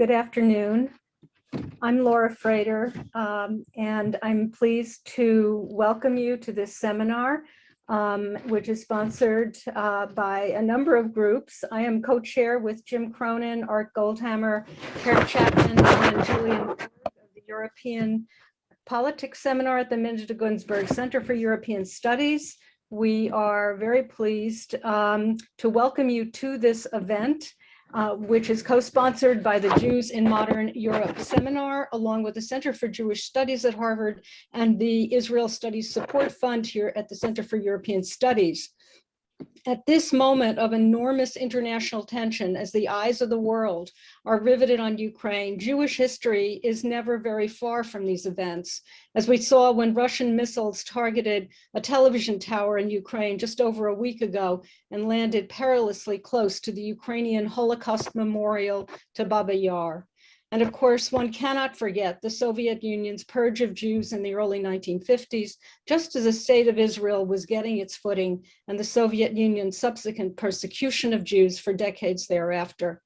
Good afternoon. I'm Laura Frater, and I'm pleased to welcome you to this seminar, which is sponsored by a number of groups. I am co-chair with Jim Cronin, Art Goldhammer, Karen Chapman, and Julian Berg of the European Politics Seminar at the Minda Gunsberg Center for European Studies. We are very pleased to welcome you to this event, which is co-sponsored by the Jews in Modern Europe seminar, along with the Center for Jewish Studies at Harvard and the Israel Studies Support Fund here at the Center for European Studies. At this moment of enormous international tension, as the eyes of the world are riveted on Ukraine, Jewish history is never very far from these events, as we saw when Russian missiles targeted a television tower in Ukraine just over a week ago and landed perilously close to the Ukrainian Holocaust Memorial to Baba Yar. And of course, one cannot forget the Soviet Union's purge of Jews in the early 1950s, just as the state of Israel was getting its footing, and the Soviet Union's subsequent persecution of Jews for decades thereafter.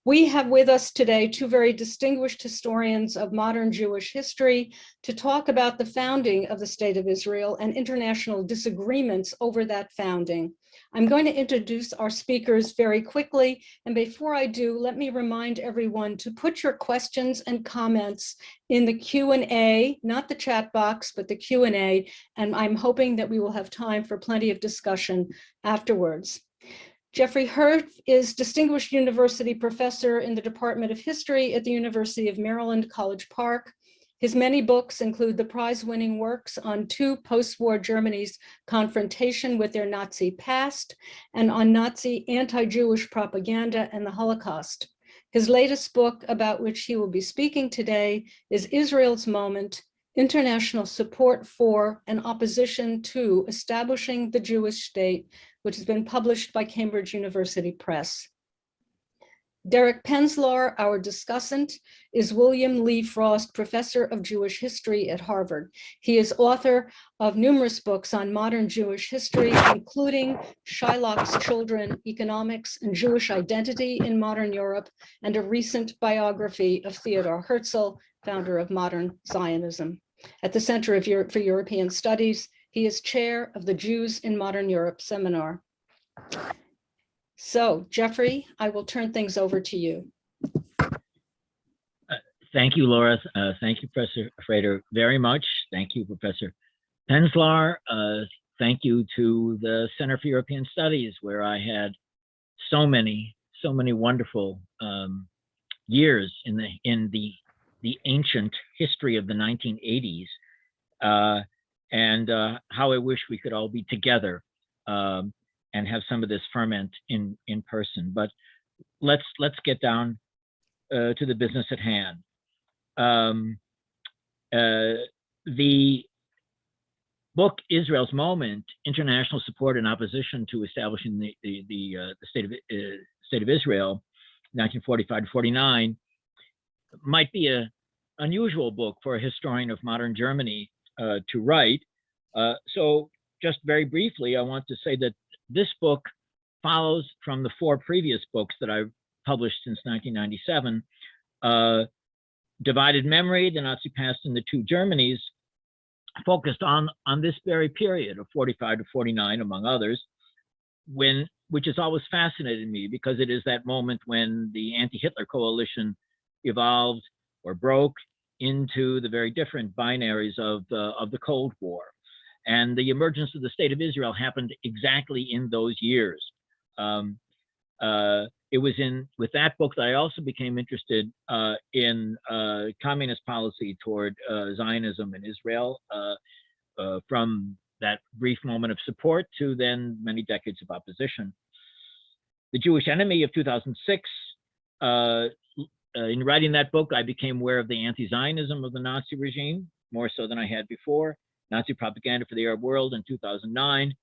We have with us today two very distinguished historians of modern Jewish history to talk about the founding of the State of Israel and international disagreements over that founding. I'm going to introduce our speakers very quickly, and before I do, let me remind everyone to put your questions and comments in the Q&A, not the chat box, but the Q&A, and I'm hoping that we will have time for plenty of discussion afterwards. Jeffrey Hurt is Distinguished University Professor in the Department of History at the University of Maryland, College Park. His many books include the prize-winning works on two post-war Germany's confrontation with their Nazi past and on Nazi anti-Jewish propaganda and the Holocaust. His latest book, about which he will be speaking today, is Israel's Moment: International Support for and Opposition to Establishing the Jewish State, which has been published by Cambridge University Press. Derek Pensler, our discussant, is William Lee Frost Professor of Jewish History at Harvard. He is author of numerous books on modern Jewish history, including Shylock's Children, Economics and Jewish Identity in Modern Europe, and a recent biography of Theodor Herzl, founder of modern Zionism. At the Center for European Studies, he is chair of the Jews in Modern Europe seminar. So, Jeffrey, I will turn things over to you. Thank you, Laura. Thank you, Professor Frater, very much. Thank you, Professor Pensler. Thank you to the Center for European Studies, where I had so many wonderful years in the ancient history of the 1980s, and how I wish we could all be together and have some of this ferment in person. But let's get down to the business at hand. The book Israel's Moment: International Support and Opposition to Establishing the State of Israel, 1945 to 49, might be an unusual book for a historian of modern Germany to write. So just very briefly, I want to say that this book follows from the four previous books that I've published since 1997. Divided Memory, The Nazi Past and the Two Germanys, focused on this very period of 45 to 49, among others, which has always fascinated me, because it is that moment when the anti-Hitler coalition evolved or broke into the very different binaries of the Cold War. And the emergence of the State of Israel happened exactly in those years. It was with that book that I also became interested in communist policy toward Zionism in Israel, from that brief moment of support to then many decades of opposition. The Jewish Enemy of 2006, in writing that book, I became aware of the anti-Zionism of the Nazi regime, more so than I had before. Nazi Propaganda for the Arab World in 2009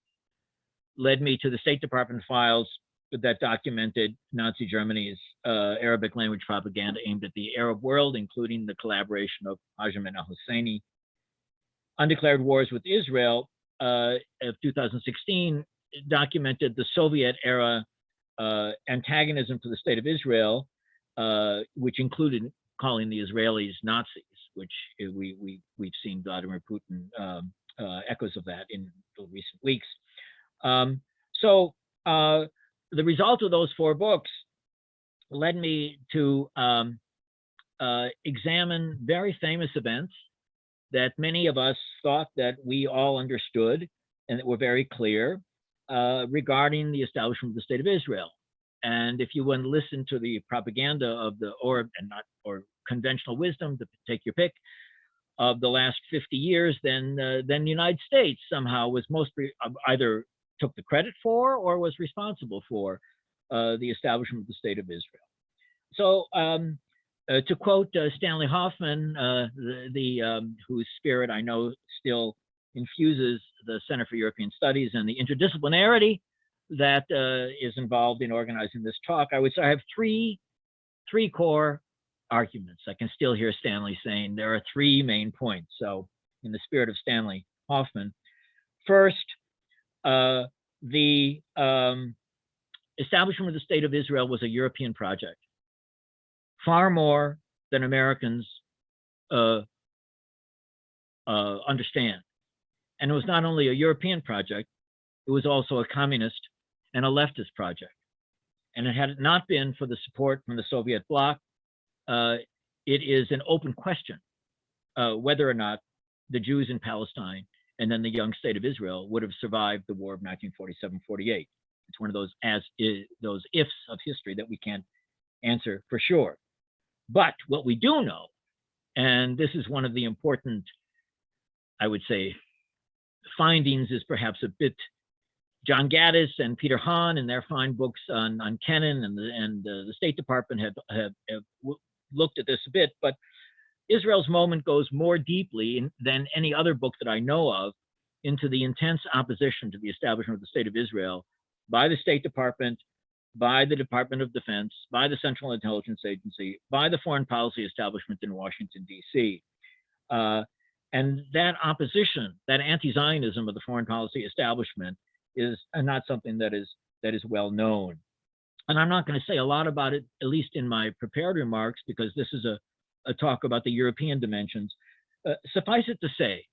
led me to the State Department files that documented Nazi Germany's Arabic language propaganda aimed at the Arab world, including the collaboration of Hashim al-Husseini. Undeclared Wars with Israel of 2016 documented the Soviet era antagonism to the State of Israel which included calling the Israelis Nazis, which we've seen Vladimir Putin echoes of that in the recent weeks. So the result of those 4 books led me to examine very famous events that many of us thought that we all understood and that were very clear regarding the establishment of the State of Israel. And if you want to listen to the propaganda of the or conventional wisdom, to take your pick, of the last 50 years, then the United States somehow was either took the credit for or was responsible for the establishment of the State of Israel. So to quote Stanley Hoffman, whose spirit I know still infuses the Center for European Studies and the interdisciplinarity that is involved in organizing this talk, I would say I have three core arguments. I can still hear Stanley saying there are 3 main points. So in the spirit of Stanley Hoffman, first, the establishment of the State of Israel was a European project, far more than Americans understand. And it was not only a European project, it was also a communist and a leftist project. And it had not been for the support from the Soviet bloc, it is an open question whether or not the Jews in Palestine and then the young State of Israel would have survived the war of 1947-48. It's one of those those ifs of history that we can't answer for sure. But what we do know, and this is one of the important, I would say, findings, is perhaps a bit John Gaddis and Peter Hahn in their fine books on Kennan and the State Department have looked at this a bit, but Israel's moment goes more deeply than any other book that I know of into the intense opposition to the establishment of the State of Israel by the State Department, by the Department of Defense, by the Central Intelligence Agency, by the foreign policy establishment in Washington, D.C. And that opposition, that anti-Zionism of the foreign policy establishment, is not something that is well known. And I'm not going to say a lot about it, at least in my prepared remarks, because this is a talk about the European dimensions. Suffice it to say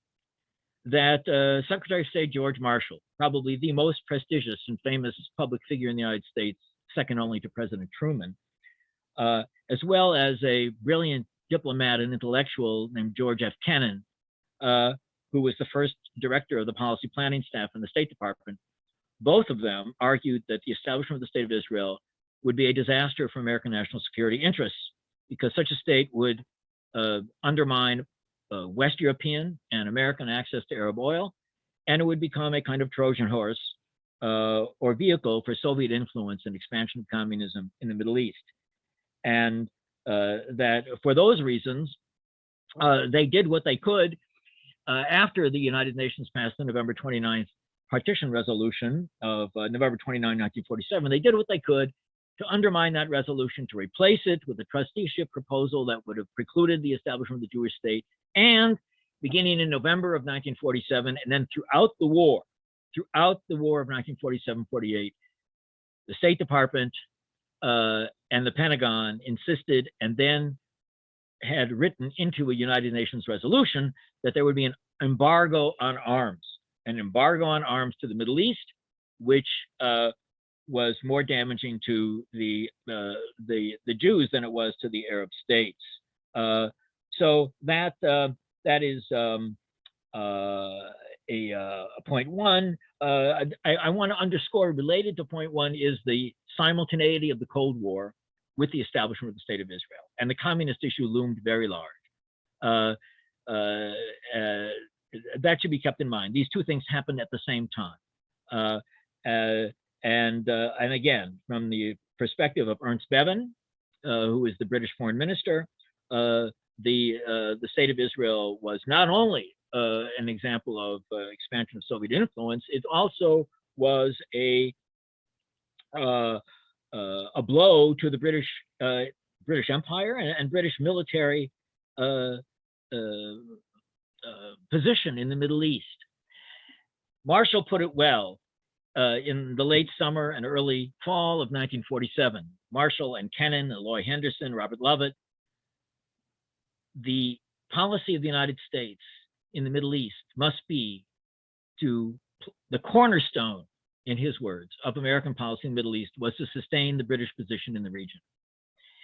that Secretary of State George Marshall, probably the most prestigious and famous public figure in the United States, second only to President Truman, as well as a brilliant diplomat and intellectual named George F. Kennan, who was the first director of the policy planning staff in the State Department, both of them argued that the establishment of the State of Israel would be a disaster for American national security interests, because such a state would undermine West European and American access to Arab oil, and it would become a kind of Trojan horse or vehicle for Soviet influence and expansion of communism in the Middle East. And that for those reasons, they did what they could after the United Nations passed the November 29th partition resolution of November 29, 1947. They did what they could to undermine that resolution, to replace it with a trusteeship proposal that would have precluded the establishment of the Jewish state. And beginning in November of 1947, and then throughout the war of 1947-48, the State Department and the Pentagon insisted, and then had written into a United Nations resolution, that there would be an embargo on arms to the Middle East, which was more damaging to the Jews than it was to the Arab states. So that is point one. I want to underscore, related to point one, is the simultaneity of the Cold War with the establishment of the State of Israel, and the communist issue loomed very large. That should be kept in mind. These two things happened at the same time. And again, from the perspective of Ernst Bevin, who is the British foreign minister, the State of Israel was not only an example of expansion of Soviet influence, it also was a blow to the British Empire and British military position in the Middle East. Marshall put it well in the late summer and early fall of 1947. Marshall and Kennan, Eloy Henderson, Robert Lovett. The policy of the United States in the Middle East must be the cornerstone, in his words, of American policy in the Middle East was to sustain the British position in the region.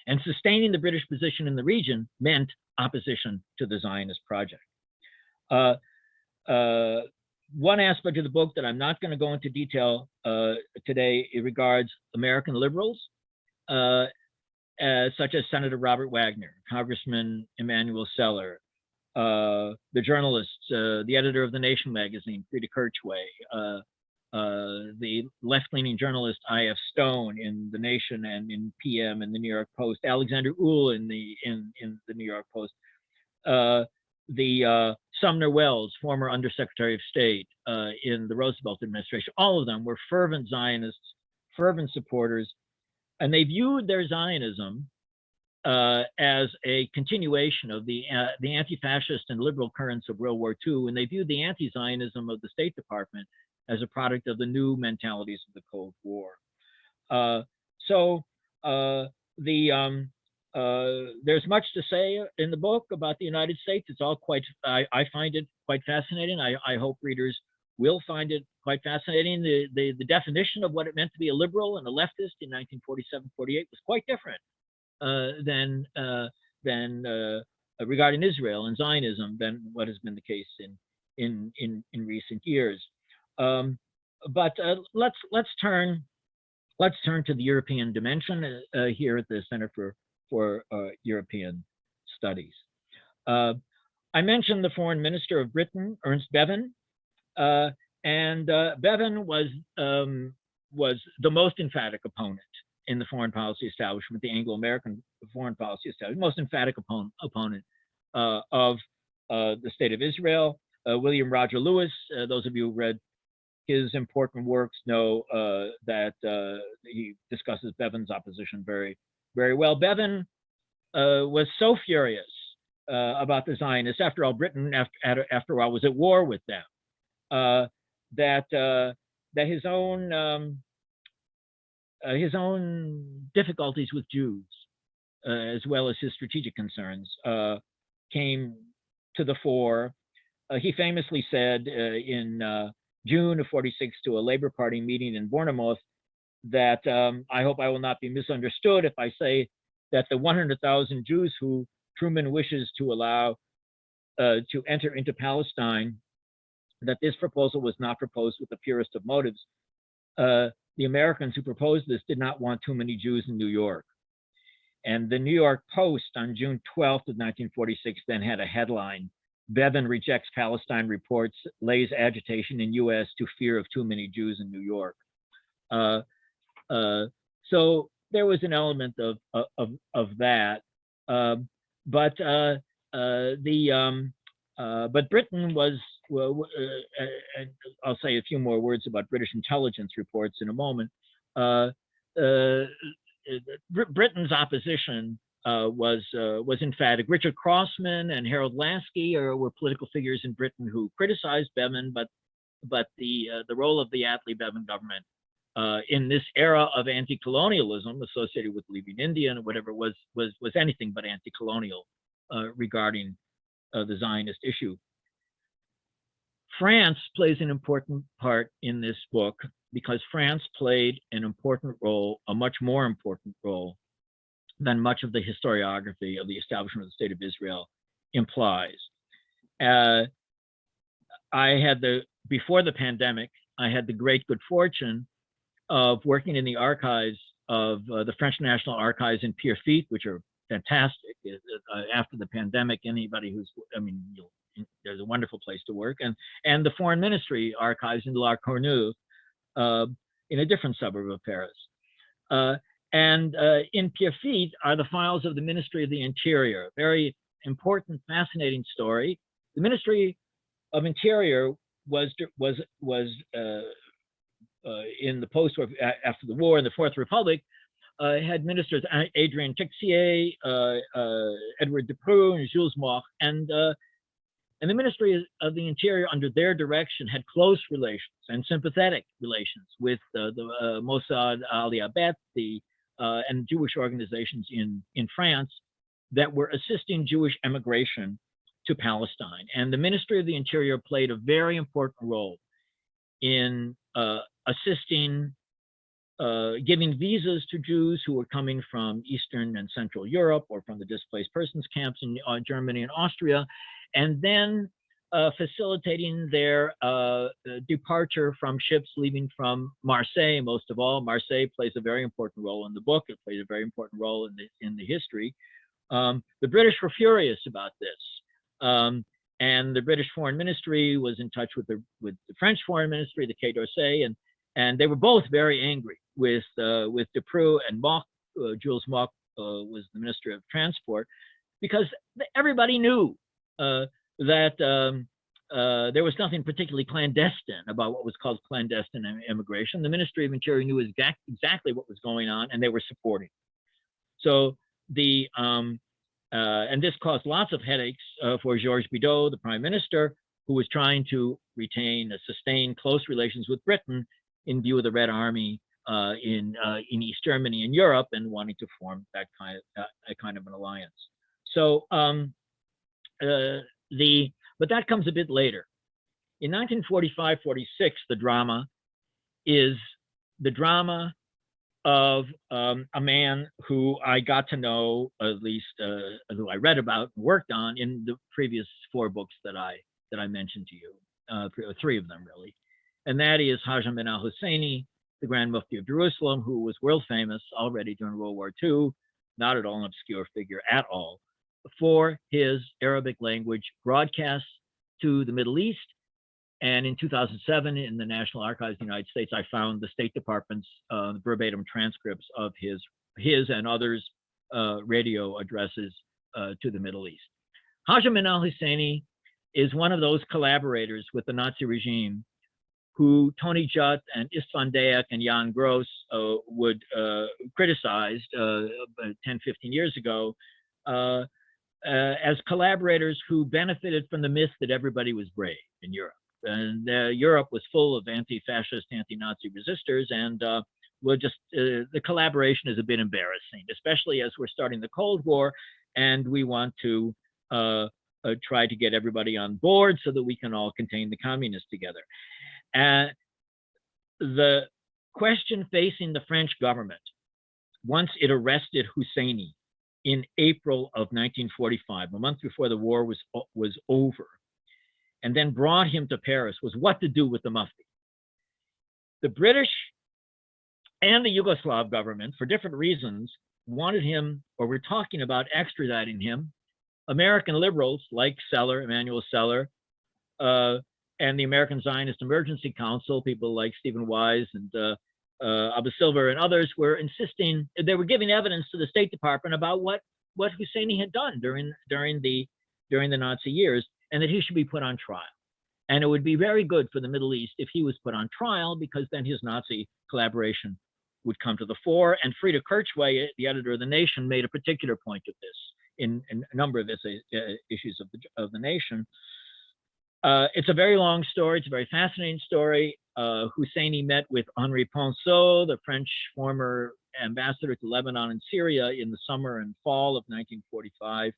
And sustaining the British position in the region meant opposition to the Zionist project. One aspect of the book that I'm not going to go into detail today, it regards American liberals, such as Senator Robert Wagner, Congressman Emanuel Seller, the journalists, the editor of The Nation magazine, Frida Kirchway, the left-leaning journalist I.F. Stone in The Nation and in PM and the New York Post, Alexander Uhl in the New York Post, the Sumner Welles, former Undersecretary of State in the Roosevelt administration. All of them were fervent Zionists, fervent supporters, and they viewed their Zionism as a continuation of the anti-fascist and liberal currents of World War II, and they viewed the anti-Zionism of the State Department as a product of the new mentalities of the Cold War. There's much to say in the book about the United States. It's all quite, I find it quite fascinating. I hope readers will find it quite fascinating. The definition of what it meant to be a liberal and a leftist in 1947-48 was quite different than regarding Israel and Zionism than what has been the case in recent years. But let's turn to the European dimension here at the Center for European Studies. I mentioned the Foreign Minister of Britain, Ernst Bevin, and Bevin was the most emphatic opponent in the foreign policy establishment, the Anglo-American foreign policy establishment, most emphatic opponent of the State of Israel. William Roger Lewis, those of you who read his important works know that he discusses Bevin's opposition very, very well. Bevin was so furious about the Zionists. After all, Britain, after a while, was at war with them. That his own difficulties with Jews, as well as his strategic concerns, came to the fore. He famously said in June of '46 to a Labor Party meeting in Bournemouth that I hope I will not be misunderstood if I say that the 100,000 Jews who Truman wishes to allow to enter into Palestine, that this proposal was not proposed with the purest of motives. The Americans who proposed this did not want too many Jews in New York. And the New York Post on June 12th of 1946 then had a headline: Bevin rejects Palestine reports, lays agitation in U.S. to fear of too many Jews in New York. So there was an element of that, but Britain was, and I'll say a few more words about British intelligence reports in a moment. Britain's opposition was emphatic. Richard Crossman and Harold Lasky were political figures in Britain who criticized Bevin, but the role of the Attlee-Bevin government in this era of anti-colonialism associated with leaving India and whatever was anything but anti-colonial regarding the Zionist issue. France plays an important part in this book because France played an important role, a much more important role than much of the historiography of the establishment of the State of Israel implies. Before the pandemic, I had the great good fortune of working in the archives of the French National Archives in Pierrefitte, which are fantastic. After the pandemic, anybody there's a wonderful place to work, and the Foreign Ministry archives in La Cornue, in a different suburb of Paris. And in Pierrefitte are the files of the Ministry of the Interior. Very important, fascinating story. The Ministry of Interior was in the post-war, after the war in the Fourth Republic, had ministers Adrien Texier, Edward Depreux, and Jules Moch, and the Ministry of the Interior, under their direction, had close relations and sympathetic relations with the Mossad al-Yabet, the and Jewish organizations in France that were assisting Jewish emigration to Palestine. And the Ministry of the Interior played a very important role in assisting, giving visas to Jews who were coming from Eastern and Central Europe or from the displaced persons camps in Germany and Austria, and then facilitating their departure from ships leaving from Marseille. Most of all, Marseille plays a very important role in the book. It plays a very important role in the history. The British were furious about this. And the British Foreign Ministry was in touch with the French Foreign Ministry, the Quai d'Orsay, and they were both very angry with Dutroux and Mock. Jules Mock was the Minister of Transport, because everybody knew that there was nothing particularly clandestine about what was called clandestine immigration. The Ministry of Interior knew exactly what was going on, and they were supporting. So and this caused lots of headaches for Georges Bidault, the Prime Minister, who was trying to sustain close relations with Britain in view of the Red Army in East Germany and Europe, and wanting to form that kind of an alliance. So, but that comes a bit later. In 1945-46, the drama is the drama of a man who I got to know, at least who I read about and worked on in the previous 4 books that I mentioned to you, 3 of them really, and that is Haj Amin al-Husseini, the Grand Mufti of Jerusalem, who was world famous already during World War II, not at all an obscure figure at all, for his Arabic language broadcasts to the Middle East. And in 2007, in the National Archives of the United States, I found the State Department's verbatim transcripts of his and others' radio addresses to the Middle East. Haj Amin al-Husseini is one of those collaborators with the Nazi regime who Tony Judt and Istvan Dayak and Jan Gross would criticized 10, 15 years ago as collaborators who benefited from the myth that everybody was brave in Europe. And Europe was full of anti-fascist, anti-Nazi resistors, and the collaboration is a bit embarrassing, especially as we're starting the Cold War, and we want to try to get everybody on board so that we can all contain the communists together. The question facing the French government, once it arrested Husseini in April of 1945, a month before the war was over, and then brought him to Paris, was what to do with the Mufti. The British and the Yugoslav government, for different reasons, wanted him, or were talking about extraditing him. American liberals like Emanuel Seller, and the American Zionist Emergency Council, people like Stephen Wise and Abba Silver and others, were insisting, they were giving evidence to the State Department about what Husseini had done during the Nazi years, and that he should be put on trial. And it would be very good for the Middle East if he was put on trial, because then his Nazi collaboration would come to the fore. And Frieda Kirchwey, the editor of The Nation, made a particular point of this in a number of issues of The Nation. It's a very long story. It's a very fascinating story. Husseini met with Henri Ponceau, the French former ambassador to Lebanon and Syria, in the summer and fall of 1945.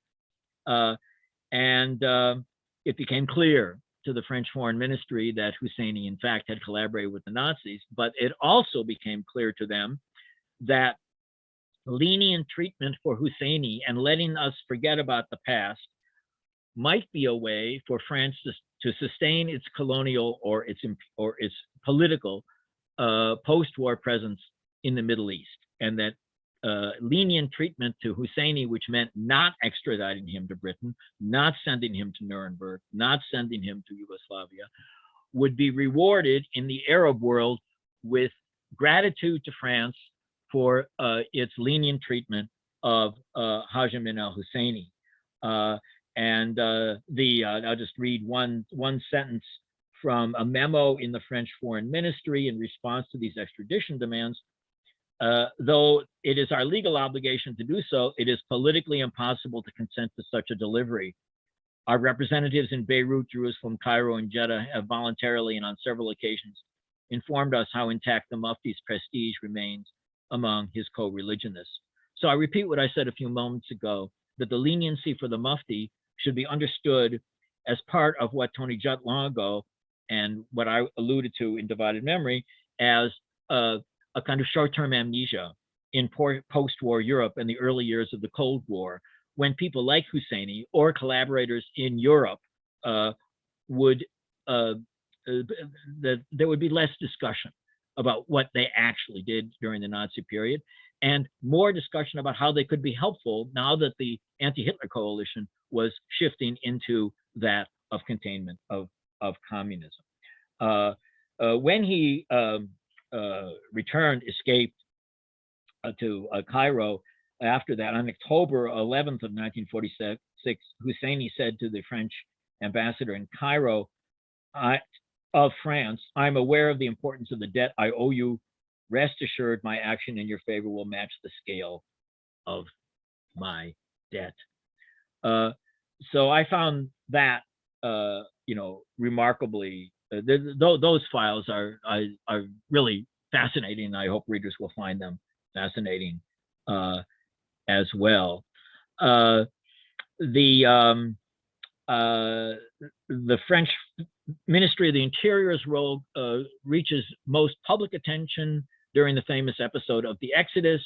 It became clear to the French Foreign Ministry that Husseini, in fact, had collaborated with the Nazis, but it also became clear to them that lenient treatment for Husseini and letting us forget about the past might be a way for France to sustain its colonial or its political post-war presence in the Middle East, and that lenient treatment to Husseini, which meant not extraditing him to Britain, not sending him to Nuremberg, not sending him to Yugoslavia, would be rewarded in the Arab world with gratitude to France for its lenient treatment of Haj Amin al-Husseini. I'll just read one sentence from a memo in the French Foreign Ministry in response to these extradition demands. Though it is our legal obligation to do so, it is politically impossible to consent to such a delivery. Our representatives in Beirut, Jerusalem, Cairo, and Jeddah have voluntarily and on several occasions informed us how intact the Mufti's prestige remains among his co-religionists. So I repeat what I said a few moments ago, that the leniency for the Mufti should be understood as part of what Tony Judt long ago, and what I alluded to in Divided Memory, as a kind of short-term amnesia in post-war Europe in the early years of the Cold War, when people like Husseini or collaborators in Europe would there would be less discussion about what they actually did during the Nazi period, and more discussion about how they could be helpful now that the anti-Hitler coalition was shifting into that of containment of communism. When he escaped to Cairo after that, on October 11th of 1946, Husseini said to the French ambassador in Cairo of France, "I'm aware of the importance of the debt I owe you. Rest assured, my action in your favor will match the scale of my debt." So I found that remarkably. Those files are really fascinating. I hope readers will find them fascinating as well. The French Ministry of the Interior's role reaches most public attention during the famous episode of the Exodus,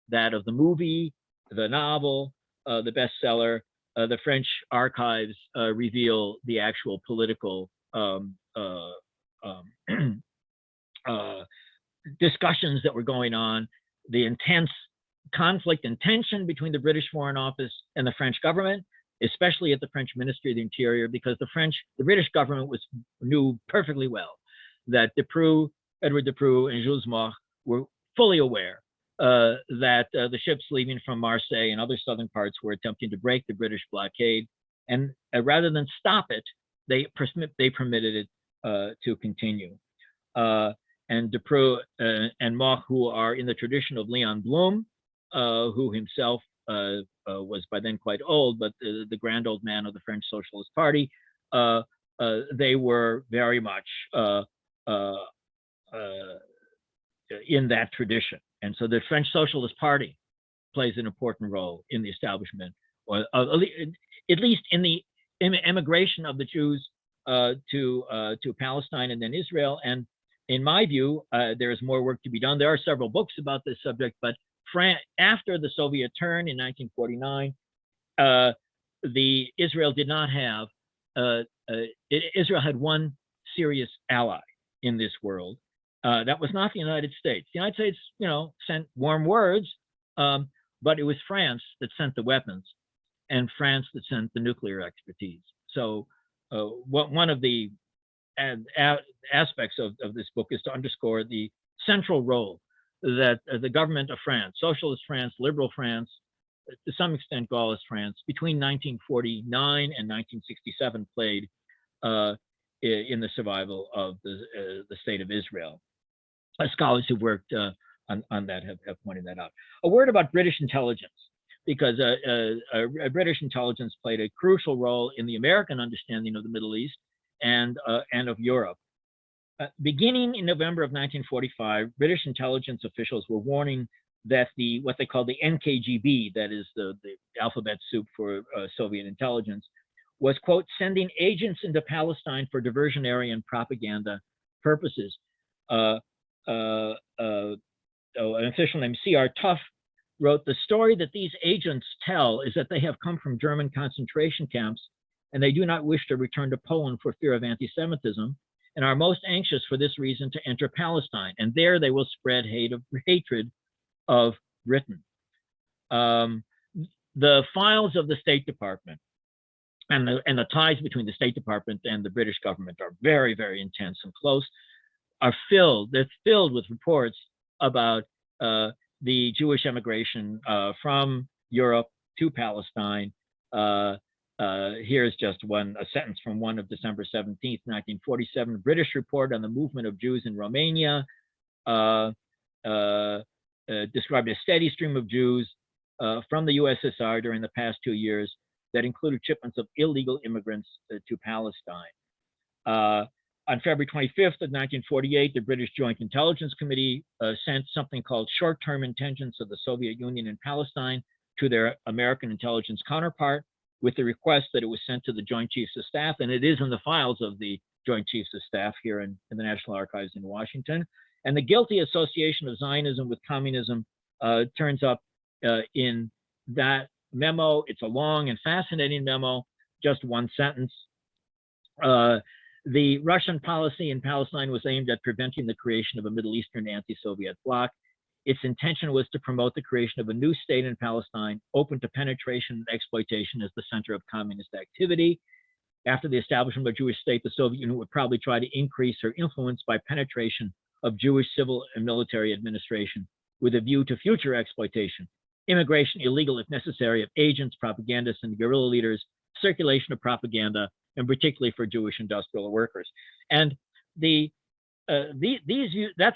that of the movie, the novel, the bestseller. The French archives reveal the actual political discussions that were going on, the intense conflict and tension between the British Foreign Office and the French government, especially at the French Ministry of the Interior, because the British government knew perfectly well that Edward Depreux and Jules Moch were fully aware that the ships leaving from Marseille and other southern parts were attempting to break the British blockade, and rather than stop it, they permitted it to continue. And Depreux and Moch, who are in the tradition of Leon Blum, who himself was by then quite old, but the grand old man of the French Socialist Party, they were very much in that tradition. And so the French Socialist Party plays an important role in the establishment, or at least in the emigration of the Jews to Palestine and then Israel. And in my view, there is more work to be done. There are several books about this subject, but after the Soviet turn in 1949, Israel did not have, Israel had one serious ally in this world. That was not the United States. The United States, sent warm words, but it was France that sent the weapons, and France that sent the nuclear expertise. So one of the aspects of this book is to underscore the central role that the government of France, socialist France, liberal France, to some extent Gaullist France, between 1949 and 1967 played in the survival of the state of Israel. Scholars who've worked on that have pointed that out. A word about British intelligence, because British intelligence played a crucial role in the American understanding of the Middle East and of Europe. Beginning in November of 1945, British intelligence officials were warning that what they call the NKGB, that is the alphabet soup for Soviet intelligence, was, quote, sending agents into Palestine for diversionary and propaganda purposes. An official named C.R. Tuff wrote, "The story that these agents tell is that they have come from German concentration camps and they do not wish to return to Poland for fear of anti-Semitism, and are most anxious for this reason to enter Palestine, and there they will spread hatred of Britain." The files of the State Department and the ties between the State Department and the British government are very, very intense and close. They're filled with reports about the Jewish emigration from Europe to Palestine. Here's just a sentence from one of December 17th, 1947, British report on the movement of Jews in Romania, described a steady stream of Jews from the USSR during the past 2 years that included shipments of illegal immigrants to Palestine. On February 25th of 1948, the British Joint Intelligence Committee sent something called short-term intentions of the Soviet Union in Palestine to their American intelligence counterpart with the request that it was sent to the Joint Chiefs of Staff, and it is in the files of the Joint Chiefs of Staff here in the National Archives in Washington. And the guilty association of Zionism with communism turns up in that memo. It's a long and fascinating memo, just one sentence. The Russian policy in Palestine was aimed at preventing the creation of a Middle Eastern anti-Soviet bloc. Its intention was to promote the creation of a new state in Palestine, open to penetration and exploitation as the center of communist activity. After the establishment of a Jewish state, the Soviet Union would probably try to increase her influence by penetration of Jewish civil and military administration with a view to future exploitation, immigration illegal if necessary of agents, propagandists, and guerrilla leaders, circulation of propaganda, and particularly for Jewish industrial workers. And that's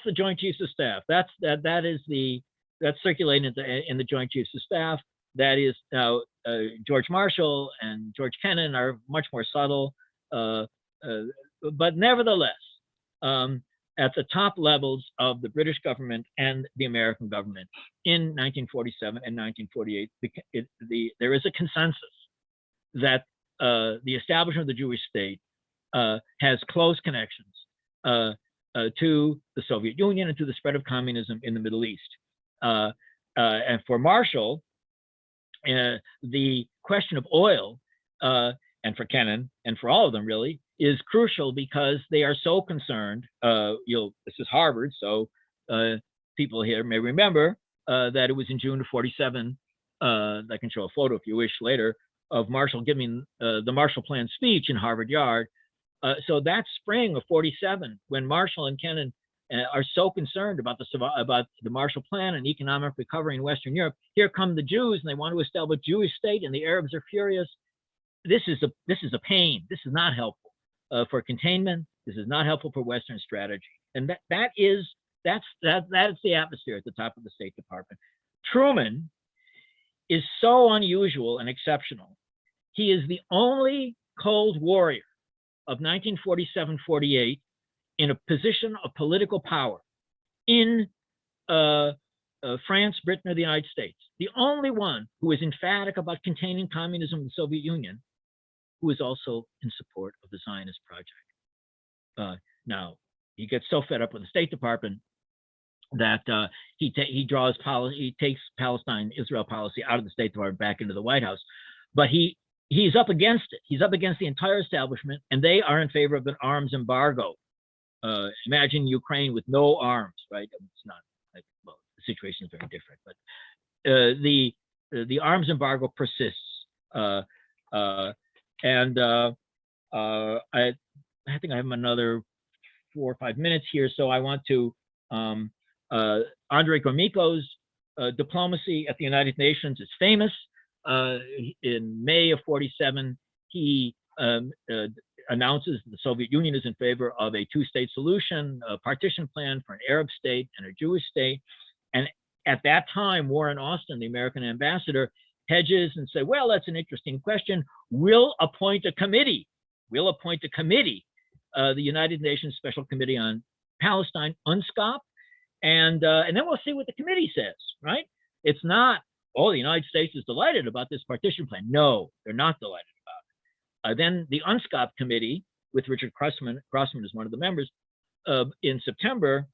the Joint Chiefs of Staff. That's circulating in the Joint Chiefs of Staff. That is now George Marshall and George Kennan are much more subtle, but nevertheless, at the top levels of the British government and the American government in 1947 and 1948, there is a consensus that the establishment of the Jewish state has close connections to the Soviet Union and to the spread of communism in the Middle East. And for Marshall, the question of oil, and for Kennan, and for all of them really, is crucial because they are so concerned. This is Harvard, so people here may remember that it was in June of 47. I can show a photo if you wish later of Marshall giving the Marshall Plan speech in Harvard Yard. So that spring of 47, when Marshall and Kennan are so concerned about the Marshall Plan and economic recovery in Western Europe, here come the Jews and they want to establish a Jewish state, and the Arabs are furious. This is a pain. This is not helpful for containment. This is not helpful for Western strategy, and that's the atmosphere at the top of the State Department. Truman is so unusual and exceptional. He is the only Cold Warrior of 1947-48 in a position of political power in France, Britain, or the United States. The only one who is emphatic about containing communism in the Soviet Union, who is also in support of the Zionist project. Now, he gets so fed up with the State Department that he takes Palestine-Israel policy out of the State Department back into the White House. But he's up against it. He's up against the entire establishment, and they are in favor of an arms embargo. Imagine Ukraine with no arms, right? It's not like, well, the situation is very different, but the arms embargo persists. I think I have another 4 or 5 minutes here, so I want to Andrei Gromyko's diplomacy at the United Nations is famous. In May of 47, he announces the Soviet Union is in favor of a two-state solution, a partition plan for an Arab state and a Jewish state. And at that time, Warren Austin, the American ambassador, hedges and say, well, that's an interesting question. We'll appoint a committee. The United Nations Special Committee on Palestine, UNSCOP, and then we'll see what the committee says, right? It's not, oh, the United States is delighted about this partition plan. No, they're not delighted about it. Then the UNSCOP committee, with Richard Crossman as one of the members, in September,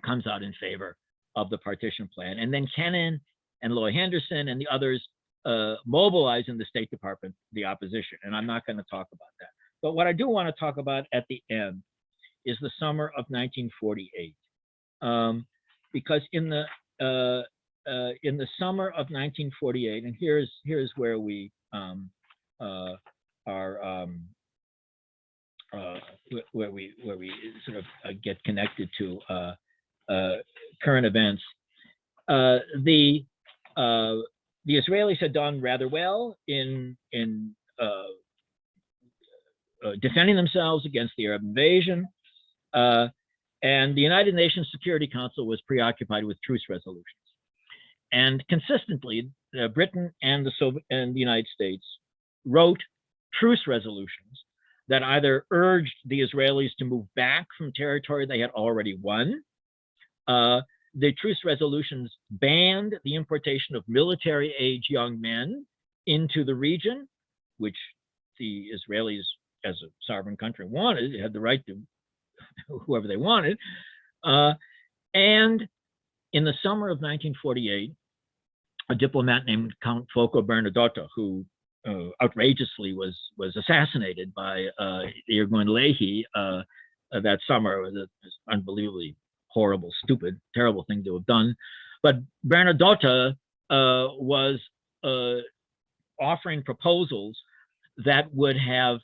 comes out in favor of the partition plan. And then Kennan and Loy Henderson and the others mobilize in the State Department the opposition. And I'm not going to talk about that. But what I do want to talk about at the end is the summer of 1948. Because in the summer of 1948, and here's where we where we sort of get connected to current events. The Israelis had done rather well in defending themselves against the Arab invasion, and the United Nations Security Council was preoccupied with truce resolutions. And consistently, Britain and the United States wrote truce resolutions that either urged the Israelis to move back from territory they had already won. The truce resolutions banned the importation of military-age young men into the region, which the Israelis, as a sovereign country, wanted. They had the right to whoever they wanted. And in the summer of 1948, a diplomat named Count Foco Bernadotte, who outrageously was assassinated by Irgun Leahy that summer. It was an unbelievably horrible, stupid, terrible thing to have done. But Bernadotte was offering proposals that would have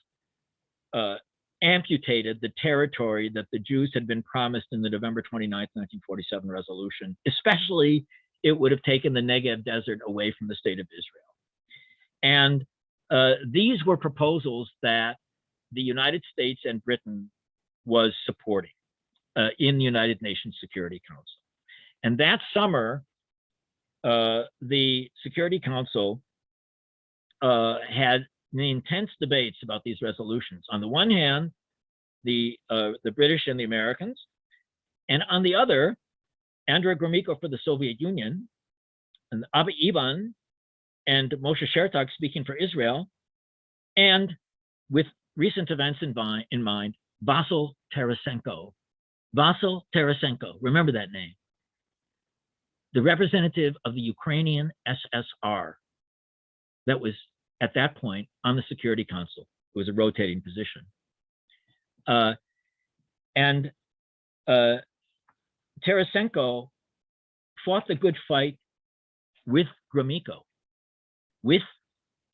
amputated the territory that the Jews had been promised in the November 29th, 1947 resolution. Especially, it would have taken the Negev Desert away from the state of Israel. And these were proposals that the United States and Britain was supporting in the United Nations Security Council. And that summer, the Security Council had intense debates about these resolutions. On the one hand, the British and the Americans, and on the other, Andrei Gromyko for the Soviet Union, and Abba Eban and Moshe Shertok speaking for Israel, and with recent events in mind, Vasyl Tarasenko. Vasyl Tarasenko, remember that name. The representative of the Ukrainian SSR that was at that point on the Security Council. It was a rotating position. And Tarasenko fought the good fight with Gromyko, with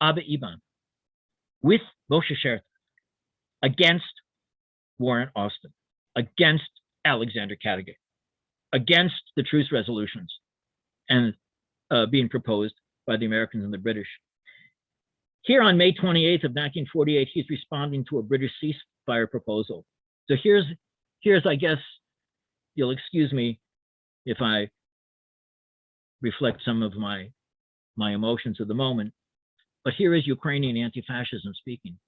Abba Eban, with Moshe Shertok, against Warren Austin, against Alexander Kadygin, against the truce resolutions and being proposed by the Americans and the British. Here on May 28th of 1948, he's responding to a British ceasefire proposal. So here's, I guess, you'll excuse me if I reflect some of my emotions of the moment, but here is Ukrainian anti-fascism speaking.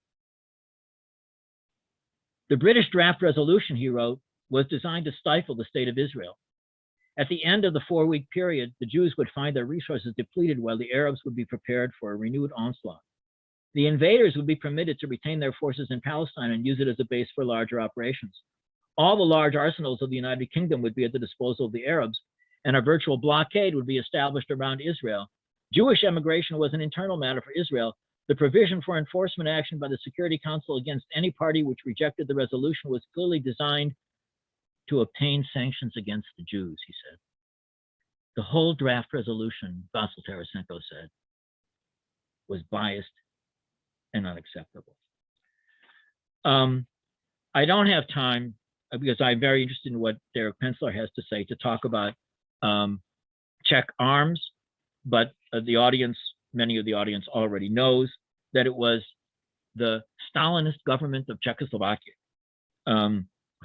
The British draft resolution, he wrote, was designed to stifle the state of Israel. At the end of the 4-week period, the Jews would find their resources depleted while the Arabs would be prepared for a renewed onslaught. The invaders would be permitted to retain their forces in Palestine and use it as a base for larger operations. All the large arsenals of the United Kingdom would be at the disposal of the Arabs, and a virtual blockade would be established around Israel. Jewish emigration was an internal matter for Israel. The provision for enforcement action by the Security Council against any party which rejected the resolution was clearly designed to obtain sanctions against the Jews, he said. The whole draft resolution, Vasyl Tarasenko said, was biased and unacceptable. I don't have time, because I'm very interested in what Derek Pensler has to say, to talk about Czech arms, but the audience, many of the audience already knows that it was the Stalinist government of Czechoslovakia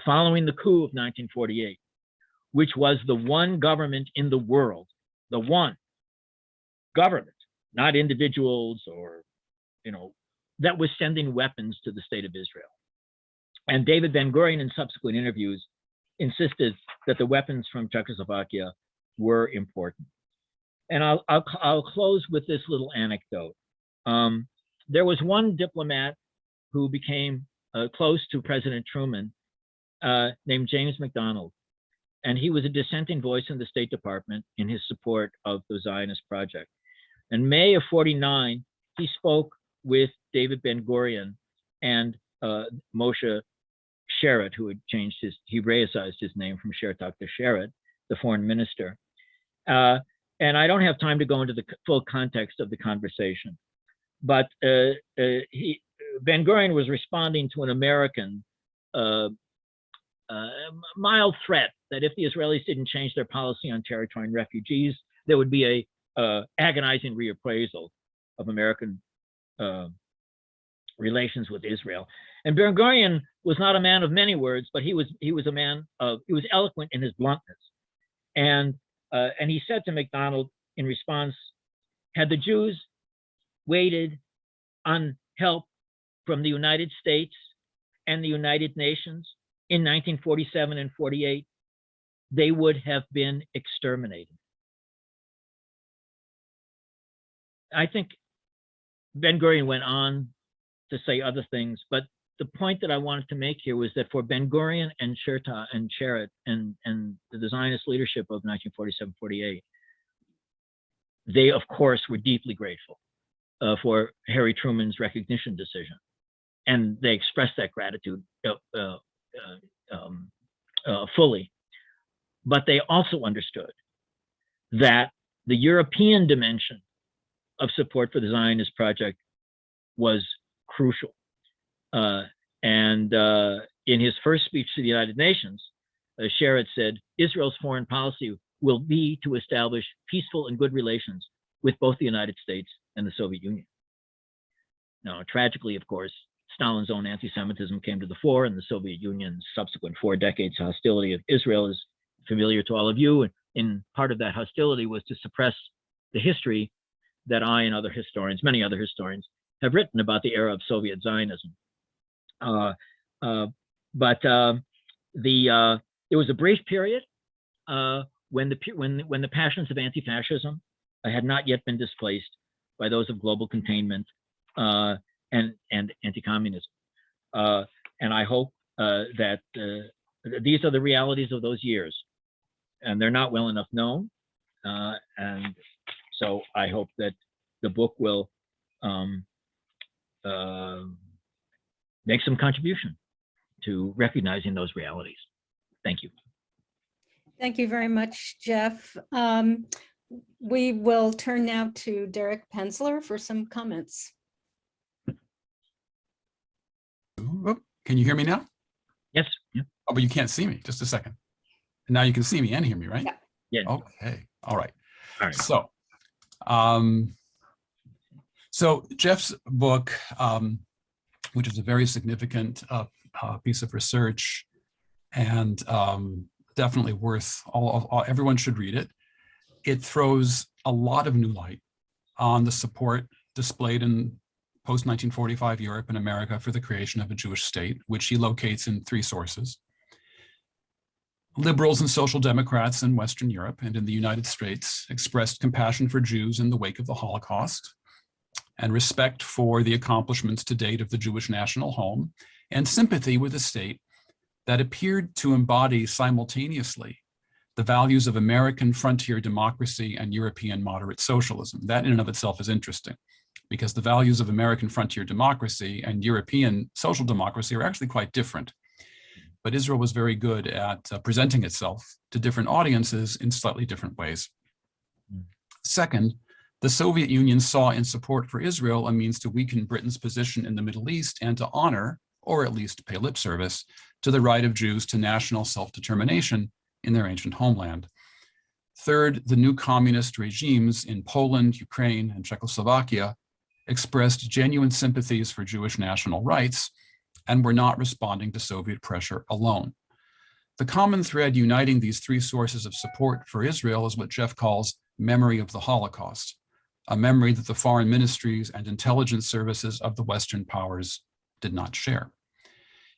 following the coup of 1948, which was the one government in the world, the one government, not individuals or, that was sending weapons to the state of Israel. And David Ben-Gurion, in subsequent interviews, insisted that the weapons from Czechoslovakia were important. And I'll close with this little anecdote. There was one diplomat who became close to President Truman named James Mcdonald. And he was a dissenting voice in the State Department in his support of the Zionist project. In May of '49, he spoke with David Ben-Gurion and Moshe Sherett, who had changed he Hebraicized his name from Shertok to Sherett, the foreign minister. And I don't have time to go into the full context of the conversation, but Ben-Gurion was responding to an American mild threat that if the Israelis didn't change their policy on territory and refugees, there would be a agonizing reappraisal of American relations with Israel. And Ben-Gurion was not a man of many words, but he was a man of, he was eloquent in his bluntness. And he said to McDonald in response, had the Jews waited on help from the United States and the United Nations in 1947 and 48, they would have been exterminated. I think Ben-Gurion went on to say other things, but the point that I wanted to make here was that for Ben-Gurion and Sherrod and the Zionist leadership of 1947-48, they, of course, were deeply grateful for Harry Truman's recognition decision. And they expressed that gratitude fully. But they also understood that the European dimension of support for the Zionist project was crucial. And in his first speech to the United Nations, Sherrod said, Israel's foreign policy will be to establish peaceful and good relations with both the United States and the Soviet Union. Now, tragically, of course, Stalin's own anti-Semitism came to the fore, and the Soviet Union's subsequent 4 decades hostility of Israel is familiar to all of you. And part of that hostility was to suppress the history that I and other historians, many other historians, have written about the era of Soviet Zionism. There was a brief period when the passions of anti-fascism had not yet been displaced by those of global containment and anti-communism. And I hope that these are the realities of those years, and they're not well enough known. And so I hope that the book will make some contribution to recognizing those realities. Thank you. Thank you very much, Jeff. We will turn now to Derek Pensler for some comments. Oh, can you hear me now? Yes. Yeah. Oh, but you can't see me. Just a second. And now you can see me and hear me, right? Yeah. Yeah. Okay. All right. All right. So, so Jeff's book, which is a very significant piece of research, and definitely worth everyone should read it. It throws a lot of new light on the support displayed in post-1945 Europe and America for the creation of a Jewish state, which he locates in 3 sources. Liberals and social democrats in Western Europe and in the United States expressed compassion for Jews in the wake of the Holocaust and respect for the accomplishments to date of the Jewish national home, and sympathy with a state that appeared to embody simultaneously the values of American frontier democracy and European moderate socialism. That in and of itself is interesting, because the values of American frontier democracy and European social democracy are actually quite different. But Israel was very good at presenting itself to different audiences in slightly different ways. Second, the Soviet Union saw in support for Israel a means to weaken Britain's position in the Middle East and to honor, or at least pay lip service, to the right of Jews to national self-determination in their ancient homeland. Third, the new communist regimes in Poland, Ukraine, and Czechoslovakia expressed genuine sympathies for Jewish national rights and were not responding to Soviet pressure alone. The common thread uniting these 3 sources of support for Israel is what Jeff calls memory of the Holocaust, a memory that the foreign ministries and intelligence services of the Western powers did not share.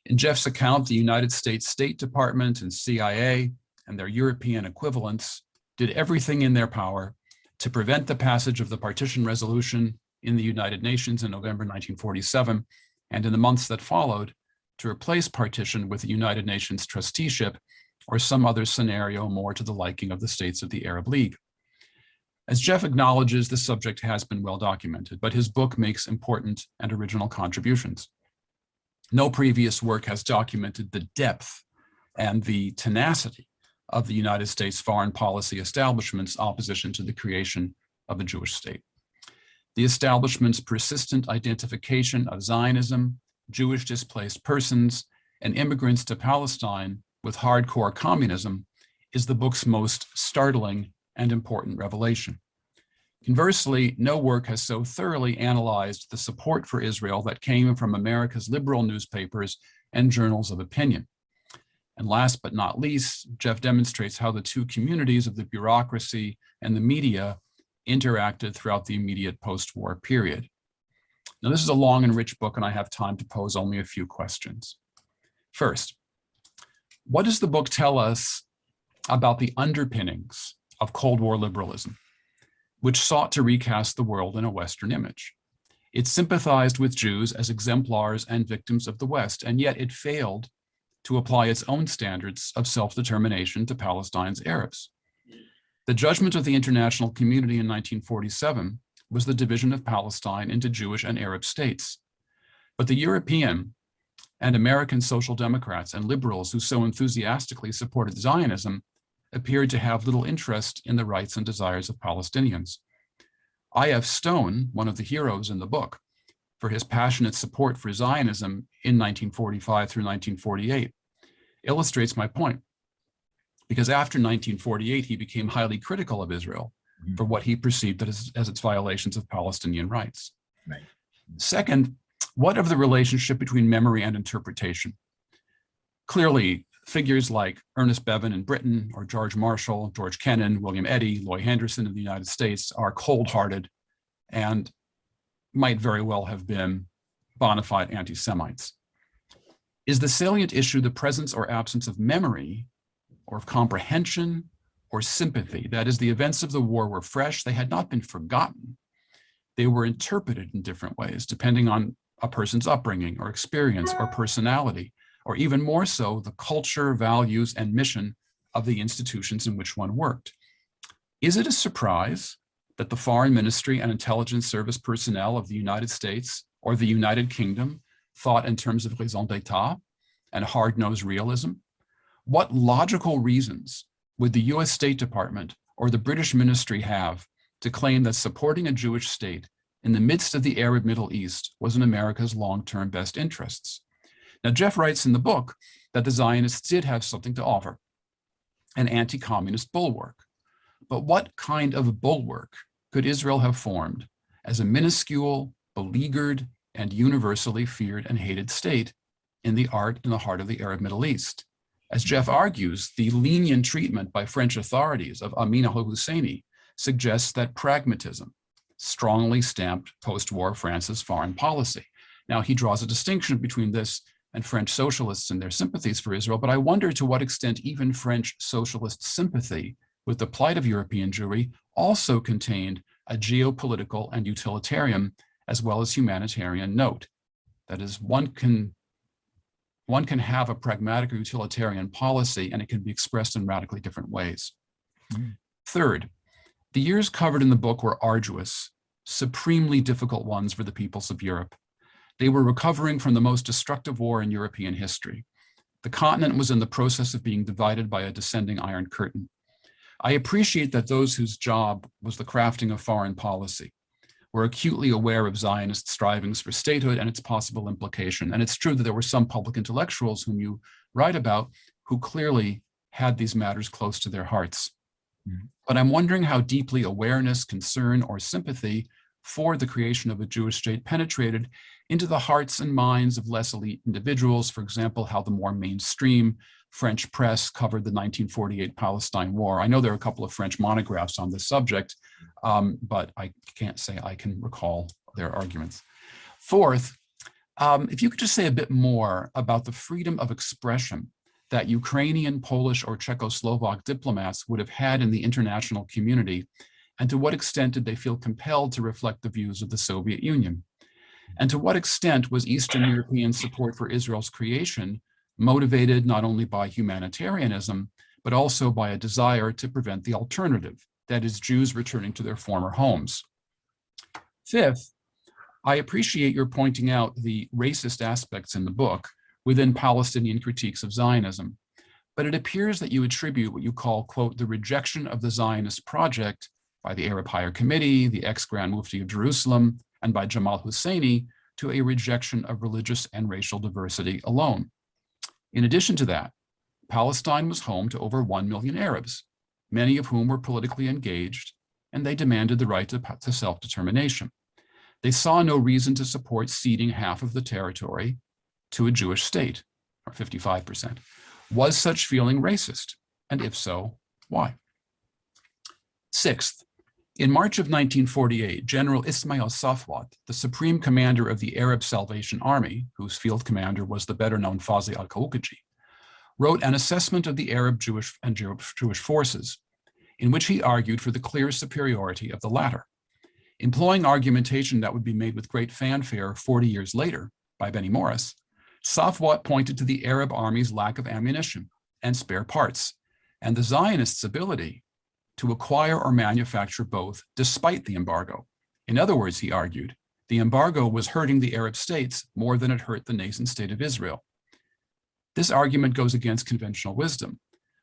In Jeff's account, the United States State Department and CIA and their European equivalents did everything in their power to prevent the passage of the partition resolution in the United Nations in November 1947, and in the months that followed, to replace partition with the United Nations trusteeship or some other scenario more to the liking of the states of the Arab League. As Jeff acknowledges, this subject has been well documented, but his book makes important and original contributions. No previous work has documented the depth and the tenacity of the United States foreign policy establishment's opposition to the creation of a Jewish state. The establishment's persistent identification of Zionism, Jewish displaced persons, and immigrants to Palestine with hardcore communism is the book's most startling and important revelation. Conversely, no work has so thoroughly analyzed the support for Israel that came from America's liberal newspapers and journals of opinion. And last but not least, Jeff demonstrates how the 2 communities of the bureaucracy and the media interacted throughout the immediate post-war period. Now, this is a long and rich book, and I have time to pose only a few questions. First, what does the book tell us about the underpinnings of Cold War liberalism, which sought to recast the world in a Western image? It sympathized with Jews as exemplars and victims of the West, and yet it failed to apply its own standards of self-determination to Palestine's Arabs. The judgment of the international community in 1947 was the division of Palestine into Jewish and Arab states. But the European and American social democrats and liberals who so enthusiastically supported Zionism appeared to have little interest in the rights and desires of Palestinians. I.F. Stone, one of the heroes in the book, for his passionate support for Zionism in 1945 through 1948, illustrates my point. Because after 1948, he became highly critical of Israel for what he perceived as its violations of Palestinian rights. Right. Second, what of the relationship between memory and interpretation? Clearly, figures like Ernest Bevin in Britain, or George Marshall, George Kennan, William Eddy, Loy Henderson in the United States are cold-hearted and might very well have been bona fide anti-Semites. Is the salient issue the presence or absence of memory, or of comprehension, or sympathy? That is, the events of the war were fresh, they had not been forgotten. They were interpreted in different ways, depending on a person's upbringing or experience or personality, or even more so, the culture, values, and mission of the institutions in which one worked. Is it a surprise that the Foreign Ministry and Intelligence Service personnel of the United States or the United Kingdom thought in terms of raison d'etat and hard-nosed realism? What logical reasons would the US State Department or the British ministry have to claim that supporting a Jewish state in the midst of the Arab Middle East was in America's long-term best interests? Now, Jeff writes in the book that the Zionists did have something to offer, an anti-communist bulwark. But what kind of bulwark could Israel have formed as a minuscule, beleaguered, and universally feared and hated state in the heart of the Arab Middle East? As Jeff argues, the lenient treatment by French authorities of Amin al-Husseini suggests that pragmatism strongly stamped post-war France's foreign policy. Now, he draws a distinction between this and French socialists and their sympathies for Israel, but I wonder to what extent even French socialist sympathy with the plight of European Jewry also contained a geopolitical and utilitarian as well as humanitarian note. That is, one can have a pragmatic or utilitarian policy and it can be expressed in radically different ways. Third, the years covered in the book were arduous, supremely difficult ones for the peoples of Europe. They were recovering from the most destructive war in European history. The continent was in the process of being divided by a descending Iron Curtain. I appreciate that those whose job was the crafting of foreign policy were acutely aware of Zionist strivings for statehood and its possible implication. And it's true that there were some public intellectuals whom you write about who clearly had these matters close to their hearts. But I'm wondering how deeply awareness, concern, or sympathy for the creation of a Jewish state penetrated into the hearts and minds of less elite individuals. For example, how the more mainstream French press covered the 1948 Palestine War. I know there are a couple of French monographs on this subject, but I can't say I can recall their arguments. Fourth, if you could just say a bit more about the freedom of expression that Ukrainian, Polish, or Czechoslovak diplomats would have had in the international community, and to what extent did they feel compelled to reflect the views of the Soviet Union? And to what extent was Eastern European support for Israel's creation motivated not only by humanitarianism, but also by a desire to prevent the alternative, that is, Jews returning to their former homes? Fifth, I appreciate your pointing out the racist aspects in the book within Palestinian critiques of Zionism, but it appears that you attribute what you call, quote, the rejection of the Zionist project by the Arab Higher Committee, the ex-Grand Mufti of Jerusalem, and by Jamal Husseini to a rejection of religious and racial diversity alone. In addition to that, Palestine was home to over 1 million Arabs, many of whom were politically engaged, and they demanded the right to self-determination. They saw no reason to support ceding half of the territory to a Jewish state, or 55%. Was such feeling racist? And if so, why? Sixth, In March of 1948, General Ismail Safwat, the supreme commander of the Arab Salvation Army, whose field commander was the better-known Fazi al-Kawukaji, wrote an assessment of the Arab Jewish forces, in which he argued for the clear superiority of the latter. Employing argumentation that would be made with great fanfare 40 years later by Benny Morris, Safwat pointed to the Arab army's lack of ammunition and spare parts, and the Zionists' ability to acquire or manufacture both despite the embargo. In other words, he argued, the embargo was hurting the Arab states more than it hurt the nascent state of Israel. This argument goes against conventional wisdom,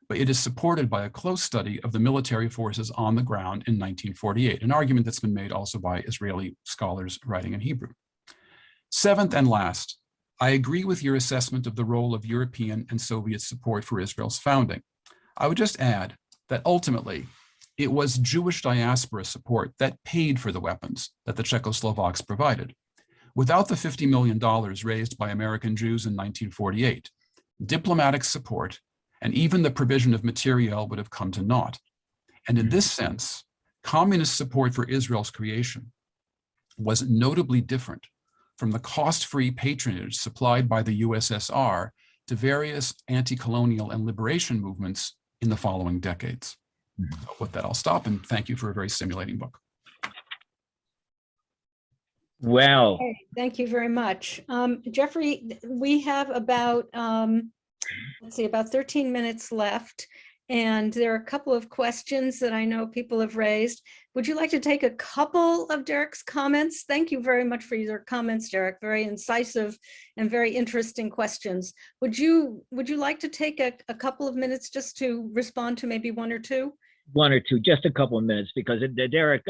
but it is supported by a close study of the military forces on the ground in 1948, an argument that's been made also by Israeli scholars writing in Hebrew. Seventh and last, I agree with your assessment of the role of European and Soviet support for Israel's founding. I would just add that ultimately, it was Jewish diaspora support that paid for the weapons that the Czechoslovaks provided. Without the $50 million raised by American Jews in 1948, diplomatic support and even the provision of materiel would have come to naught. And in this sense, communist support for Israel's creation was notably different from the cost-free patronage supplied by the USSR to various anti-colonial and liberation movements in the following decades. So with that, I'll stop and thank you for a very stimulating book. Well, Okay, thank you very much. Jeffrey, we have about, let's see, about 13 minutes left. And there are a couple of questions that I know people have raised. Would you like to take a couple of Derek's comments? Thank you very much for your comments, Derek. Very incisive and very interesting questions. Would you like to take a couple of minutes just to respond to maybe one or two? One or two, just a couple of minutes, because Derek,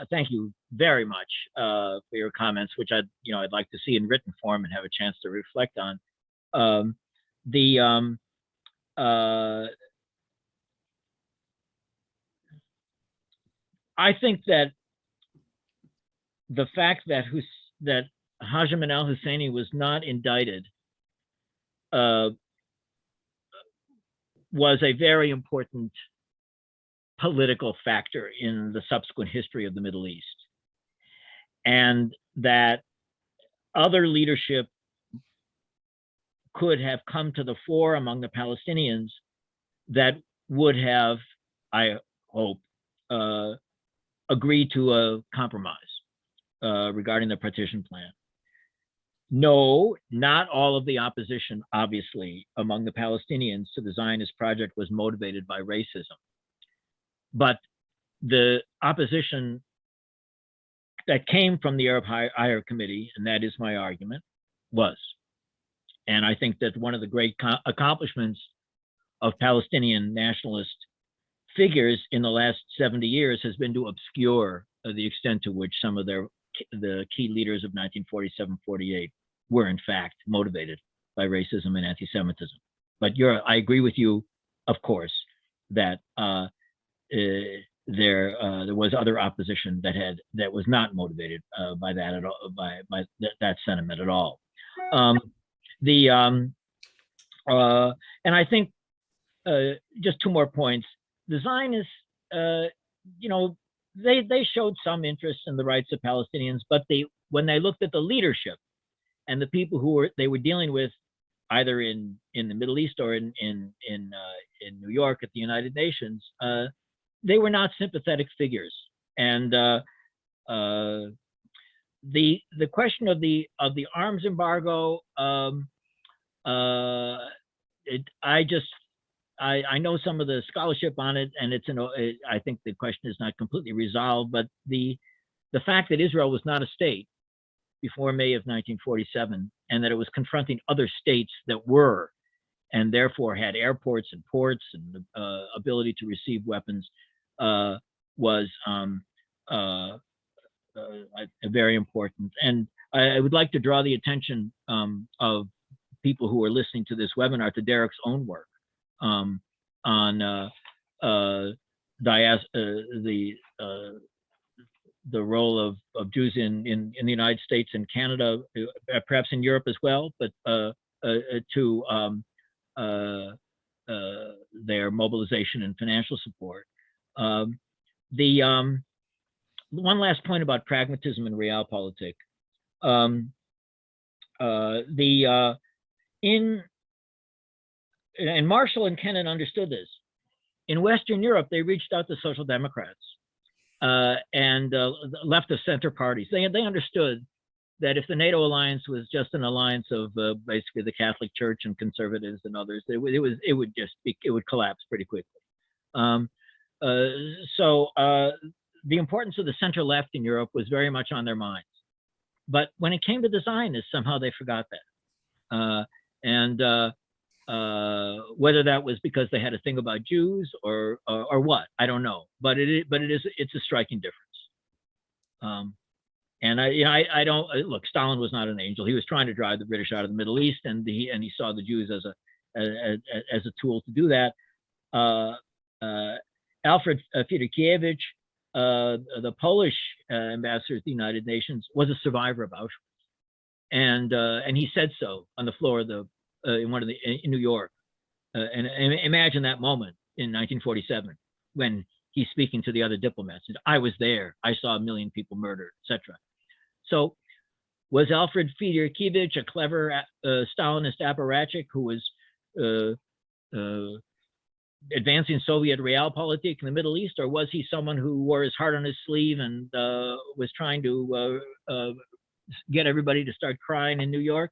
thank you very much for your comments, which I'd like to see in written form and have a chance to reflect on. I think that the fact that Haj Amin al-Husseini was not indicted was a very important political factor in the subsequent history of the Middle East, and that other leadership could have come to the fore among the Palestinians that would have, I hope, agreed to a compromise regarding the partition plan. No, not all of the opposition, obviously, among the Palestinians to the Zionist project was motivated by racism. But the opposition that came from the Arab Higher Committee, and that is my argument, was. And I think that one of the great accomplishments of Palestinian nationalist figures in the last 70 years has been to obscure the extent to which some of the key leaders of 1947-48 were in fact motivated by racism and anti-Semitism. But I agree with you, of course, that there was other opposition that was not motivated by that at all, by that sentiment at all. And I think just two more points. The Zionists, they showed some interest in the rights of Palestinians, but when they looked at the leadership and the people who they were dealing with, either in the Middle East or in New York at the United Nations, they were not sympathetic figures. And the question of the arms embargo, I know some of the scholarship on it, and I think the question is not completely resolved, but the fact that Israel was not a state before May of 1947, and that it was confronting other states that were, and therefore had airports and ports and the ability to receive weapons, was very important. And I would like to draw the attention of people who are listening to this webinar to Derek's own work on the role of Jews in the United States and Canada, perhaps in Europe as well, but to their mobilization and financial support. one last point about pragmatism and realpolitik. And Marshall and Kennan understood this. In Western Europe, they reached out to Social Democrats and left of center parties. They understood that if the NATO alliance was just an alliance of basically the Catholic Church and conservatives and others, it would collapse pretty quickly. So the importance of the center left in Europe was very much on their minds. But when it came to the Zionists, somehow they forgot that. Whether that was because they had a thing about Jews or what, I don't know. But it's a striking difference. And I don't look. Stalin was not an angel. He was trying to drive the British out of the Middle East, and he saw the Jews as a tool to do that. Alfred Fedorkiewicz, the Polish ambassador at the United Nations, was a survivor of Auschwitz, and he said so on the floor of the in New York. And imagine that moment in 1947 when he's speaking to the other diplomats. I was there. I saw 1 million people murdered, etc. So, was Alfred Fedorkiewicz a clever Stalinist apparatchik who was advancing Soviet realpolitik in the Middle East, or was he someone who wore his heart on his sleeve and was trying to get everybody to start crying in New York?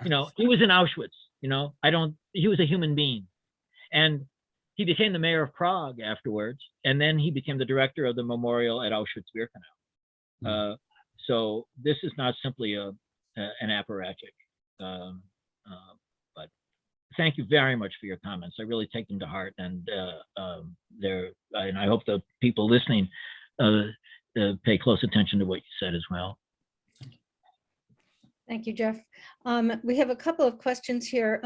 He was in Auschwitz. He was a human being, and he became the mayor of Prague afterwards, and then he became the director of the memorial at Auschwitz-Birkenau. So this is not simply an apparatchik. But thank you very much for your comments. I really take them to heart, and I hope the people listening pay close attention to what you said as well. Thank you, Jeff. We have a couple of questions here.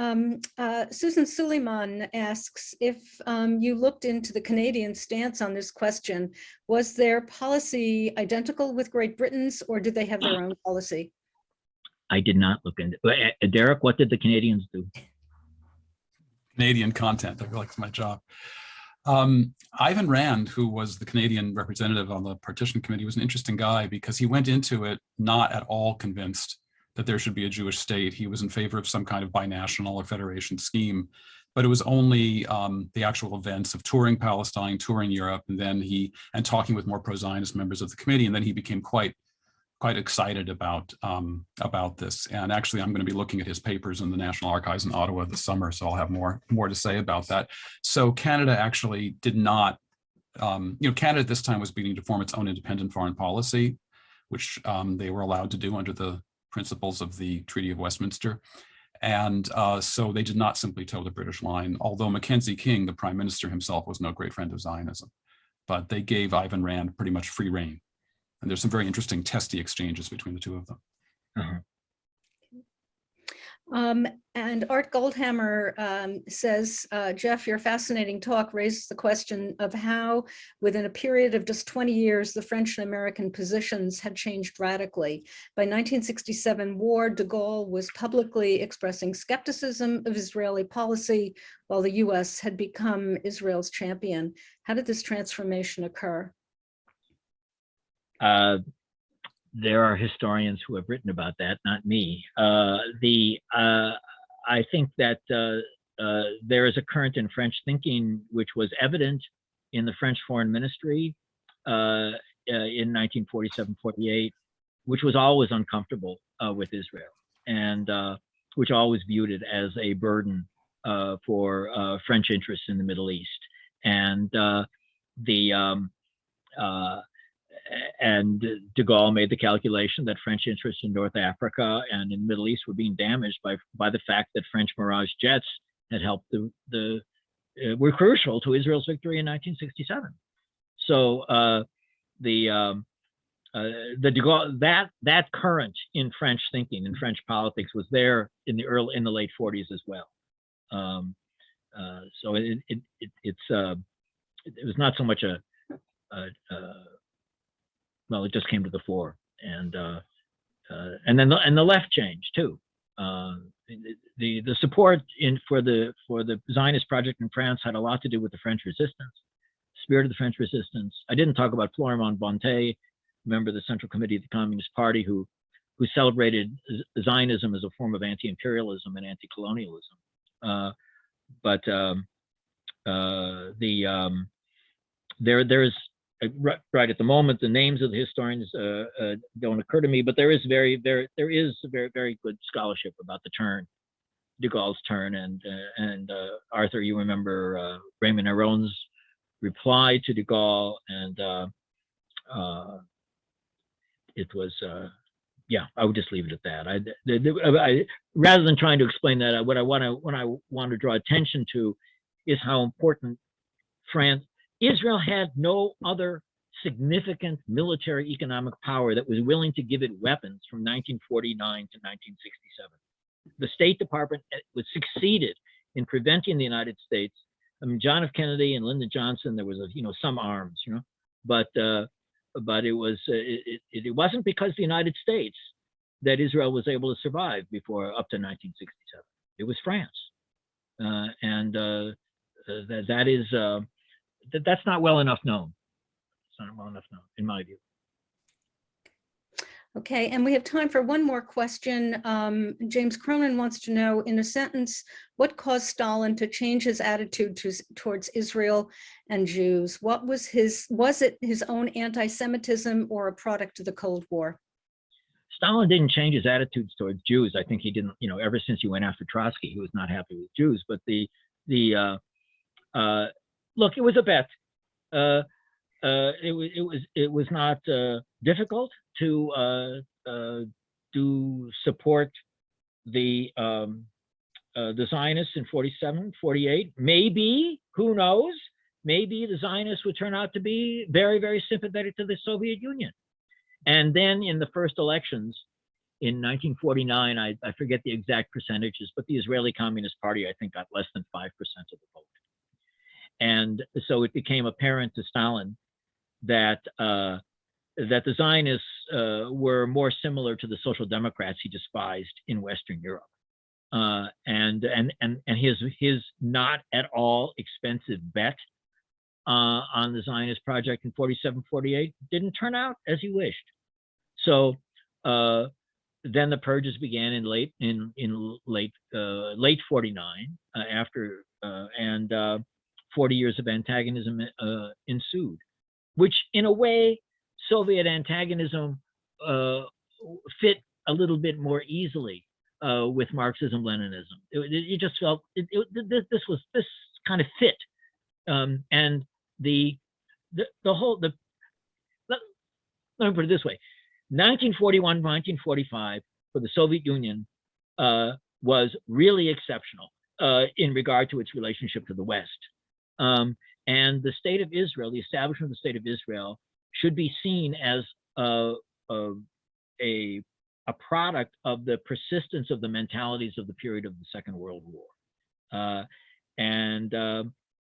Susan Suleiman asks if you looked into the Canadian stance on this question. Was their policy identical with Great Britain's, or did they have their own policy? I did not look into it. Derek, what did the Canadians do? Canadian content. I feel like it's my job. Ivan Rand, who was the Canadian representative on the partition committee, was an interesting guy because he went into it not at all convinced that there should be a Jewish state. He was in favor of some kind of binational or federation scheme, but it was only the actual events of touring Palestine, touring Europe, and then talking with more pro-Zionist members of the committee, and then he became quite excited about this. And actually, I'm going to be looking at his papers in the National Archives in Ottawa this summer, so I'll have more to say about that. So Canada actually did not, Canada at this time was beginning to form its own independent foreign policy, which they were allowed to do under the principles of the Treaty of Westminster. And so they did not simply toe the British line, although Mackenzie King, the prime minister himself, was no great friend of Zionism. But they gave Ivan Rand pretty much free rein. And there's some very interesting testy exchanges between the two of them. Uh-huh. And Art Goldhammer says, Jeff, your fascinating talk raises the question of how, within a period of just 20 years, the French and American positions had changed radically. By 1967 war, de Gaulle was publicly expressing skepticism of Israeli policy, while the US had become Israel's champion. How did this transformation occur? There are historians who have written about that, not me. I think that there is a current in French thinking which was evident in the French Foreign Ministry in 1947-48, which was always uncomfortable with Israel, and which always viewed it as a burden for French interests in the Middle East. And and de Gaulle made the calculation that French interests in North Africa and in the Middle East were being damaged by the fact that French Mirage jets had helped were crucial to Israel's victory in 1967. So de Gaulle, that current in French thinking, in French politics, was there in the late 40s as well. So it was not so much well, it just came to the fore, and then the left changed too. The support for the Zionist project in France had a lot to do with the French resistance. spirit of the French resistance. I didn't talk about Florimond-Bonté, member of the Central Committee of the Communist Party, who celebrated Zionism as a form of anti-imperialism and anti-colonialism. There is right at the moment, the names of the historians don't occur to me, but there is very good scholarship about the turn, de Gaulle's turn, and Arthur, you remember Raymond Aron's reply to de Gaulle, and it was yeah, I would just leave it at that. Rather than trying to explain that, what I want to draw attention to is how important Israel had no other significant military economic power that was willing to give it weapons from 1949 to 1967. The State Department was succeeded in preventing the United States. I mean, John F. Kennedy and Lyndon Johnson, there was some arms, but it wasn't because the United States that Israel was able to survive before up to 1967. It was France, that's not well enough known. It's not well enough known, in my view. Okay, and we have time for one more question. James Cronin wants to know, in a sentence, what caused Stalin to change his attitude towards Israel and Jews? Was it his own anti-Semitism or a product of the Cold War? Stalin didn't change his attitudes towards Jews. I think he didn't, ever since he went after Trotsky, he was not happy with Jews. But look, it was a bet. It was not difficult to support the Zionists in 47, 48. Maybe, who knows? Maybe the Zionists would turn out to be very, very sympathetic to the Soviet Union. And then in the first elections in 1949, I forget the exact percentages, but the Israeli Communist Party, I think, got less than 5% of the vote. And so it became apparent to Stalin that the Zionists were more similar to the Social Democrats he despised in Western Europe, and his not at all expensive bet on the Zionist project in 47, 48 didn't turn out as he wished. So then the purges began in late 49 after and 40 years of antagonism ensued, which in a way Soviet antagonism fit a little bit more easily with Marxism-Leninism. You just felt this kind of fit, and let me put it this way: 1941, 1945 for the Soviet Union was really exceptional in regard to its relationship to the West. And the state of Israel, the establishment of the state of Israel, should be seen as a product of the persistence of the mentalities of the period of the Second World War.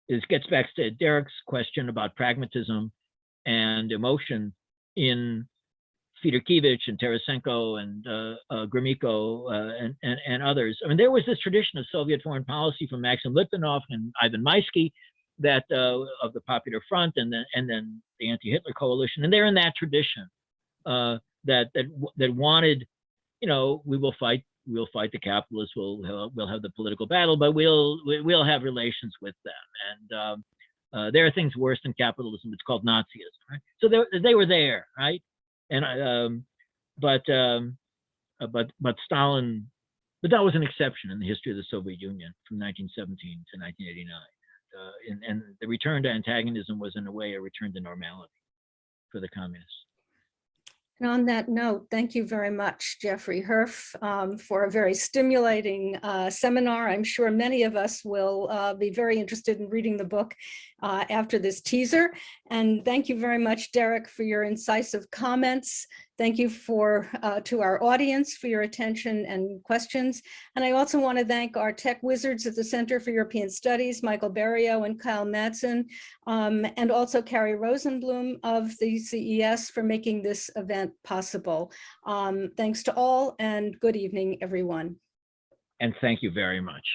This gets back to Derek's question about pragmatism and emotion in Fedorkevich and Tarasenko and Gromyko and others. I mean, there was this tradition of Soviet foreign policy from Maxim Litvinov and Ivan Maisky, that of the Popular Front and then the anti-Hitler coalition, and they're in that tradition that wanted, we'll fight the capitalists, we'll have the political battle, but we'll have relations with them, and there are things worse than capitalism. It's called Nazism, right? So they were there, right? And but Stalin, but that was an exception in the history of the Soviet Union from 1917 to 1989. And the return to antagonism was, in a way, a return to normality for the communists. And on that note, thank you very much, Jeffrey Herf, for a very stimulating seminar. I'm sure many of us will be very interested in reading the book after this teaser. And thank you very much, Derek, for your incisive comments. Thank you to our audience for your attention and questions. And I also want to thank our tech wizards at the Center for European Studies, Michael Berrio and Kyle Madsen, and also Carrie Rosenblum of the CES for making this event possible. Thanks to all, and good evening, everyone. And thank you very much.